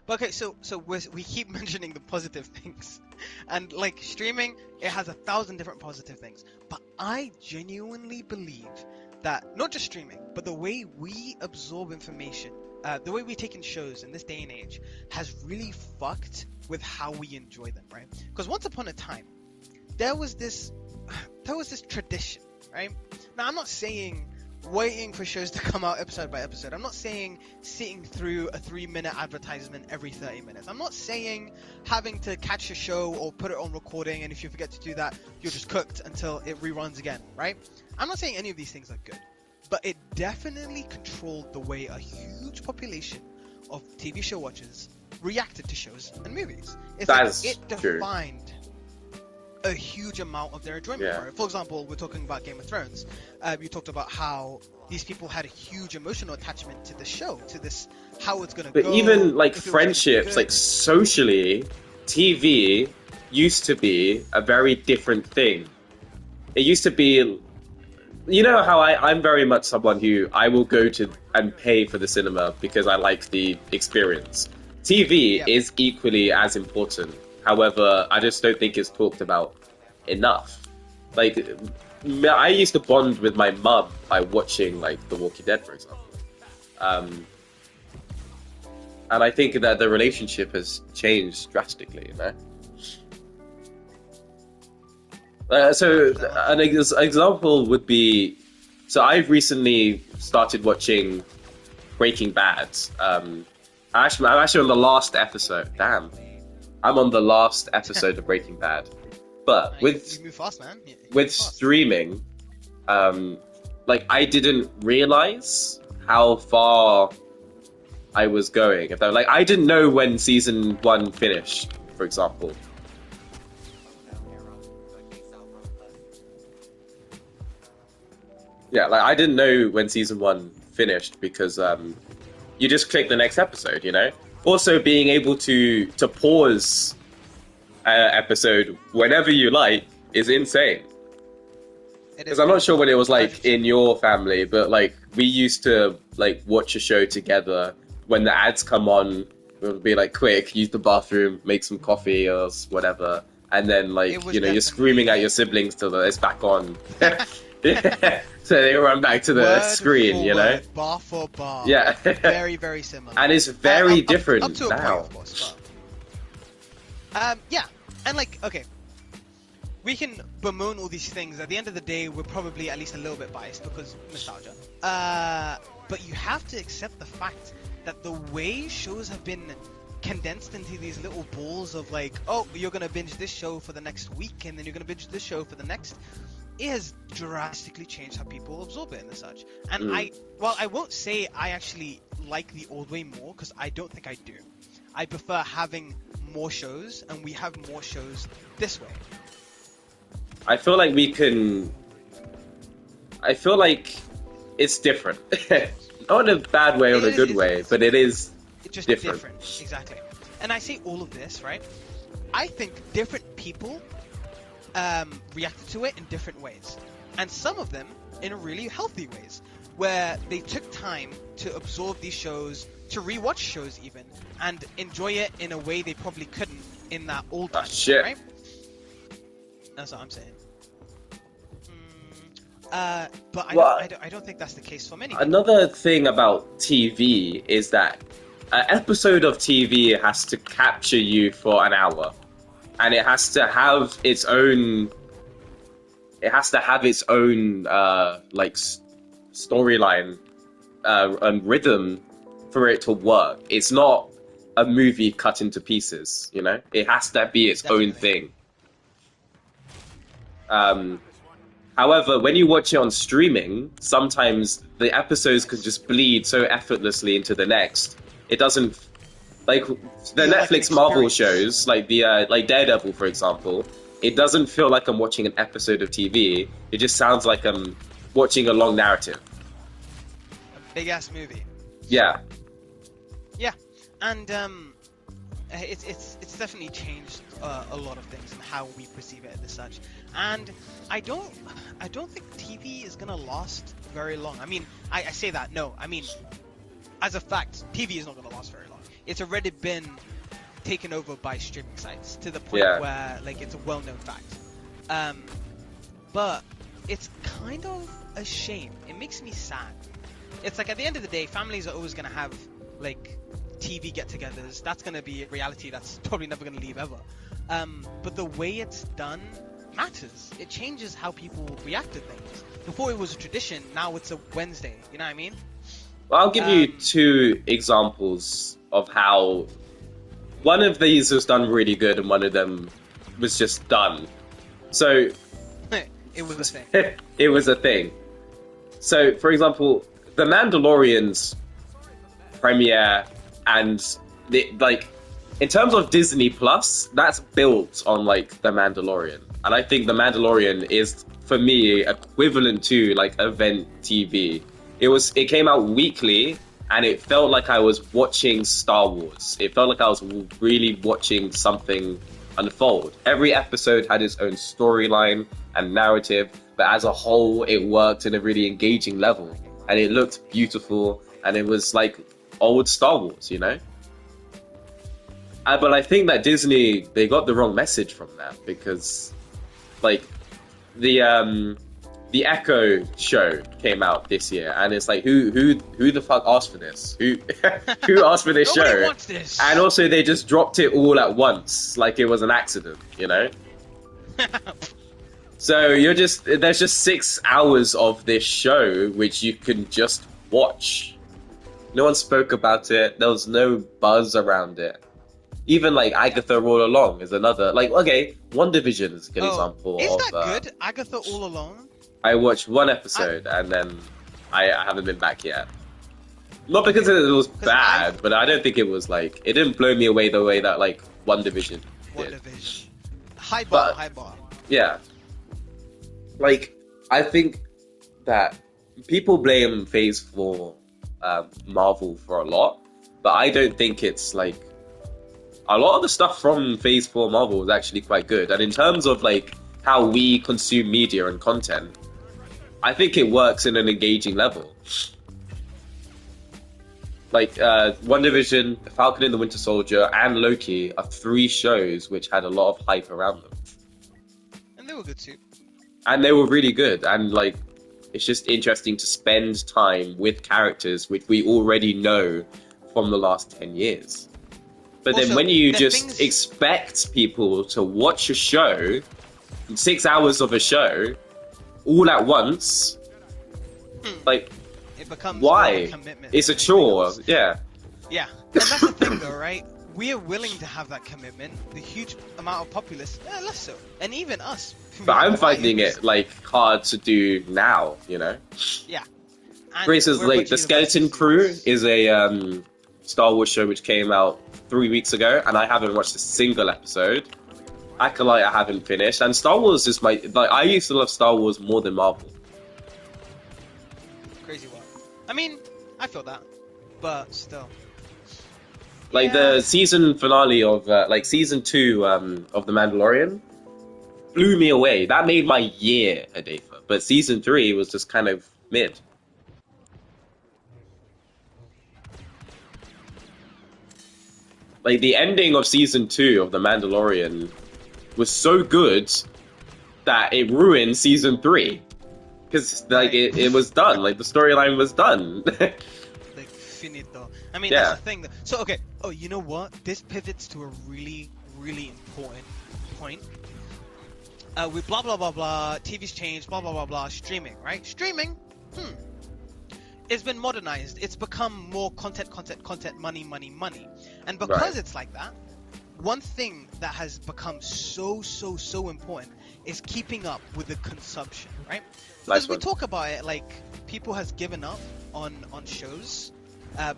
But okay, so we keep mentioning the positive things, and like streaming, it has 1,000 different positive things. But I genuinely believe that not just streaming, but the way we absorb information, the way we take in shows in this day and age, has really fucked with how we enjoy them, right? Because once upon a time, there was this tradition, right? Now I'm not saying waiting for shows to come out episode by episode. I'm not saying sitting through a 3-minute advertisement every 30 minutes. I'm not saying having to catch a show or put it on recording, and if you forget to do that, you're just cooked until it reruns again, right? I'm not saying any of these things are good, but it definitely controlled the way a huge population of TV show watchers reacted to shows and movies. It defined a huge amount of their enjoyment for it. For example, we're talking about Game of Thrones. You talked about how these people had a huge emotional attachment to the show, to this, how it's going to go. But even like friendships, like socially, TV used to be a very different thing. It used to be, you know how I'm very much someone who I will go to and pay for the cinema because I like the experience. TV is equally as important. However, I just don't think it's talked about enough. Like, I used to bond with my mum by watching, like, The Walking Dead, for example. And I think that the relationship has changed drastically, you know? So, an example would be... So, I've recently started watching Breaking Bad. I'm actually on the last episode. Damn. I'm on the last episode of Breaking Bad, but you move fast, man. With streaming, like I didn't realize how far I was going. Like I didn't know when season 1 finished, for example. Yeah, like I didn't know when season 1 finished because you just click the next episode, you know. Also, being able to pause an episode whenever you like is insane. Because I'm not sure what it was like in your family, but like we used to like watch a show together. When the ads come on, we'll be like, quick, use the bathroom, make some coffee or whatever, and then like you're screaming at your siblings till it's back on. So they run back to the screen, you know? Bar for bar. Yeah. Very, very similar. And it's very different up to now. A point, of course, but... yeah. And like, okay. We can bemoan all these things. At the end of the day, we're probably at least a little bit biased because nostalgia. But you have to accept the fact that the way shows have been condensed into these little balls of like, oh, you're going to binge this show for the next week, and then you're going to binge this show for the next... It has drastically changed how people absorb it and such. And I won't say I actually like the old way more, because I don't think I do. I prefer having more shows, and we have more shows this way. I feel like it's different. Not in a bad way or in a good way, but it is just different. Exactly. And I say all of this, right? I think different people reacted to it in different ways, and some of them in really healthy ways, where they took time to absorb these shows, to rewatch shows even, and enjoy it in a way they probably couldn't in that old time. Right? That's what I'm saying. But I don't think that's the case for many people. Another thing about TV is that an episode of TV has to capture you for an hour. And it has to have its own. It has to have its own like storyline and rhythm for it to work. It's not a movie cut into pieces, you know. It has to be its own thing. However, when you watch it on streaming, sometimes the episodes can just bleed so effortlessly into the next. It doesn't. Like the Netflix Marvel shows, like the like Daredevil, for example, it doesn't feel like I'm watching an episode of TV. It just sounds like I'm watching a long narrative. A big ass movie. Yeah. Yeah, and it's definitely changed a lot of things and how we perceive it as such. And I don't think TV is gonna last very long. I mean, I say that, no, I mean, as a fact, TV is not gonna last very long. it's already been taken over by streaming sites to the point where like it's a well-known fact. But it's kind of a shame. It makes me sad. It's like at the end of the day, families are always gonna have like TV get-togethers. That's gonna be a reality that's probably never gonna leave ever. But the way it's done matters. It changes how people react to things. Before it was a tradition, now it's a Wednesday. You know what I mean? Well, I'll give you 2 examples of how one of these was done really good and one of them was just done. So it was a thing. It was a thing. So, for example, The Mandalorian's premiere and like in terms of Disney Plus, that's built on like The Mandalorian, and I think The Mandalorian is for me equivalent to like event TV. It came out weekly, and it felt like I was watching Star Wars. It felt like I was really watching something unfold. Every episode had its own storyline and narrative, but as a whole, it worked in a really engaging level, and it looked beautiful, and it was like old Star Wars, you know? But I think that Disney, they got the wrong message from that, because like the Echo show came out this year, and it's like who the fuck asked for this? Who asked for this Nobody show? wants this. And also they just dropped it all at once, like it was an accident, you know? So there's just 6 hours of this show which you can just watch. No one spoke about it. There was no buzz around it. Even like Agatha All Along is another, like, okay, WandaVision is a good example. Is of, that good? Agatha All Along? I watched 1 episode and then I haven't been back yet. Not because it was bad, but I don't think it was like, it didn't blow me away the way that like WandaVision did. WandaVision. High bar. Yeah. Like, I think that people blame Phase 4 Marvel for a lot, but I don't think it's like, a lot of the stuff from Phase 4 Marvel is actually quite good. And in terms of like how we consume media and content, I think it works in an engaging level. Like WandaVision, Falcon and the Winter Soldier, and Loki are 3 shows which had a lot of hype around them. And they were good too. And they were really good. And like, it's just interesting to spend time with characters which we already know from the last 10 years. But Also, then when you just expect people to watch a show, 6 hours of a show, all at once, like, it becomes why? more of a commitment It's a than chore, anything else. yeah. Yeah, and that's the thing though, right? We are willing to have that commitment. The huge amount of populace, less so. And even us. But I'm finding it, like, hard to do now, you know? Yeah. And For instance, we're like, watching The Skeleton Crew is a Star Wars show which came out 3 weeks ago, and I haven't watched a single episode. Acolyte I haven't finished, and Star Wars is my, like, I used to love Star Wars more than Marvel. Crazy one. I mean, I feel that, but still. Like, the season finale of, like, season 2 of The Mandalorian blew me away. That made my year, Hadafa. But season 3 was just kind of mid. Like, the ending of season 2 of The Mandalorian was so good that it ruined season 3. Because, like, it was done. Like, the storyline was done. Like, finito. I mean, that's the thing. So, okay. Oh, you know what? This pivots to a really, really important point. With blah, blah, blah, blah, TV's changed, blah, blah, blah, blah, streaming, right? Streaming, it's been modernized. It's become more content, money. And because it's like that, one thing that has become so important is keeping up with the consumption, right? Because we talk about it like people has given up on shows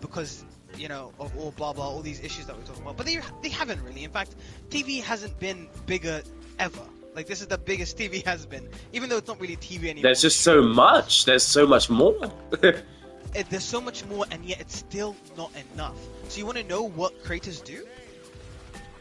because, you know, of all blah blah, all these issues that we're talking about. But they haven't really. In fact, TV hasn't been bigger ever. Like, this is the biggest TV has been, even though it's not really TV anymore. There's just so much. There's so much more. There's so much more, and yet it's still not enough. So you want to know what creators do?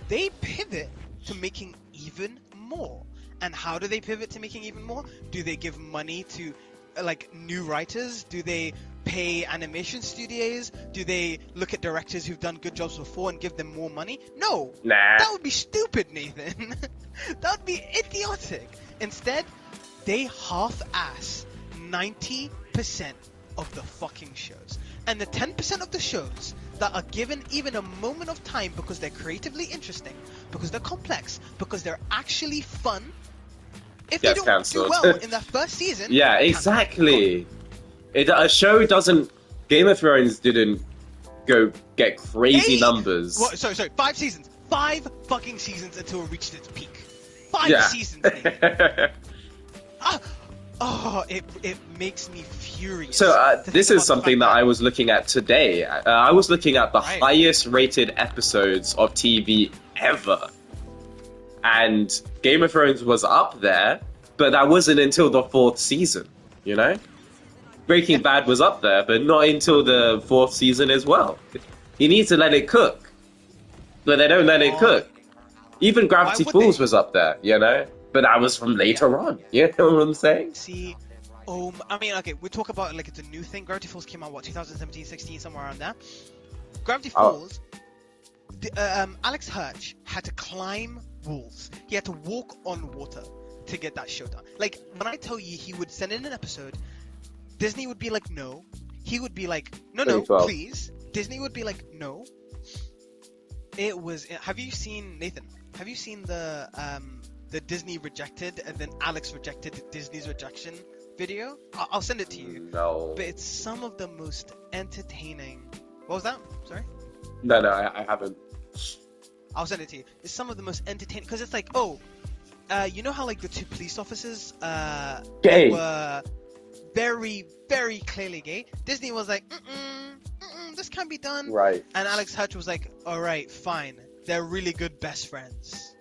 They pivot to making even more. And how do they pivot to making even more? Do they give money to, like, new writers? Do they pay animation studios? Do they look at directors who've done good jobs before and give them more money? No. Nah. That would be stupid, Nathan. That would be idiotic. Instead, they half-ass 90% of the fucking shows. And the 10% of the shows that are given even a moment of time because they're creatively interesting, because they're complex, because they're actually fun, if they don't Cancelled. do well in that first season... Yeah, exactly. A show doesn't... Game of Thrones didn't go get crazy numbers. Well, sorry, 5 seasons. 5 fucking seasons until it reached its peak. 5 Yeah. seasons. It makes me furious. So this is something that I was looking at today. I was looking at the highest rated episodes of TV ever. And Game of Thrones was up there, but that wasn't until the 4th season, you know? Breaking Bad was up there, but not until the 4th season as well. You need to let it cook. But they don't let it cook. Even Gravity Falls was up there, you know? But that was from later on, you know what I'm saying? See, I mean, okay, we talk about like it's a new thing. Gravity Falls came out, what, 2017, 16, somewhere around there? Gravity Falls, Alex Hirsch had to climb walls. He had to walk on water to get that show done. Like, when I tell you he would send in an episode, Disney would be like, no. He would be like, no, please. Disney would be like, no. It was... Have you seen, Nathan, have you seen the Disney rejected and then Alex rejected Disney's rejection video? I'll send it to you. No. But it's some of the most entertaining... What was that? Sorry? No, I haven't. I'll send it to you. It's some of the most entertaining... Because it's like, you know how like the 2 police officers gay were very, very clearly gay? Disney was like, this can't be done. Right. And Alex Hirsch was like, alright, fine. They're really good best friends.